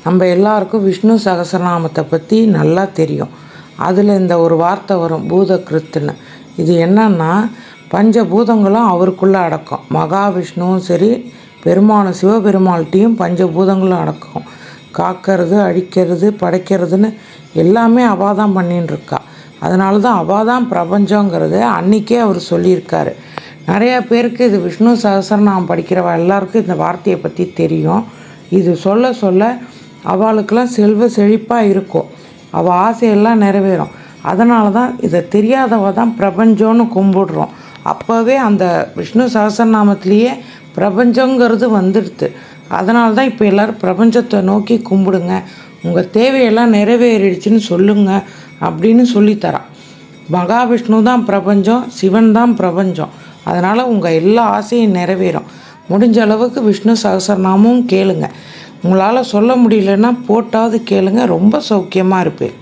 நம்ம எல்லாருக்கும் விஷ்ணு சகஸ்ரநாமத்தை பற்றி நல்லா தெரியும். அதில் இந்த ஒரு வார்த்தை வரும், பூதகிருத்துன்னு. இது என்னன்னா, பஞ்சபூதங்களும் அவருக்குள்ளே அடக்கம். மகாவிஷ்ணுவும் சரி, பெருமானும் சிவபெருமாள்கிட்டையும் பஞ்சபூதங்களும் அடக்கம். காக்கிறது, அழிக்கிறது, படைக்கிறதுன்னு எல்லாமே அவள் தான் பண்ணின்னு இருக்கா. அதனால தான் அவள் தான் பிரபஞ்சங்கிறத அன்றைக்கே அவர் சொல்லியிருக்காரு. நிறையா பேருக்கு இது விஷ்ணு சகஸ்ரநாமம் படிக்கிறவ எல்லாருக்கும் இந்த வார்த்தையை பற்றி தெரியும். இது சொல்ல சொல்ல அவளுக்கெல்லாம் செல்வ செழிப்பாக இருக்கும், அவள் ஆசையெல்லாம் நிறைவேறும். அதனால தான் இதை தெரியாதவ தான் பிரபஞ்சம்னு கும்பிடுறோம். அப்போவே அந்த விஷ்ணு சகஸ்ரநாமத்திலேயே பிரபஞ்சங்கிறது வந்துடுது. அதனால தான் இப்போ எல்லோரும் பிரபஞ்சத்தை நோக்கி கும்பிடுங்க, உங்கள் தேவையெல்லாம் நிறைவேறிடுச்சுன்னு சொல்லுங்க அப்படின்னு சொல்லித்தரான். மகாவிஷ்ணு தான் பிரபஞ்சம், சிவன் தான் பிரபஞ்சம். அதனால் உங்கள் எல்லா ஆசையும் நிறைவேறும். முடிஞ்ச அளவுக்கு விஷ்ணு சகஸ்ரநாமமும் கேளுங்க. உங்களால் சொல்ல முடியலன்னா போட்டாவது கேளுங்க, ரொம்ப சௌக்கியமாக இருப்பேன்.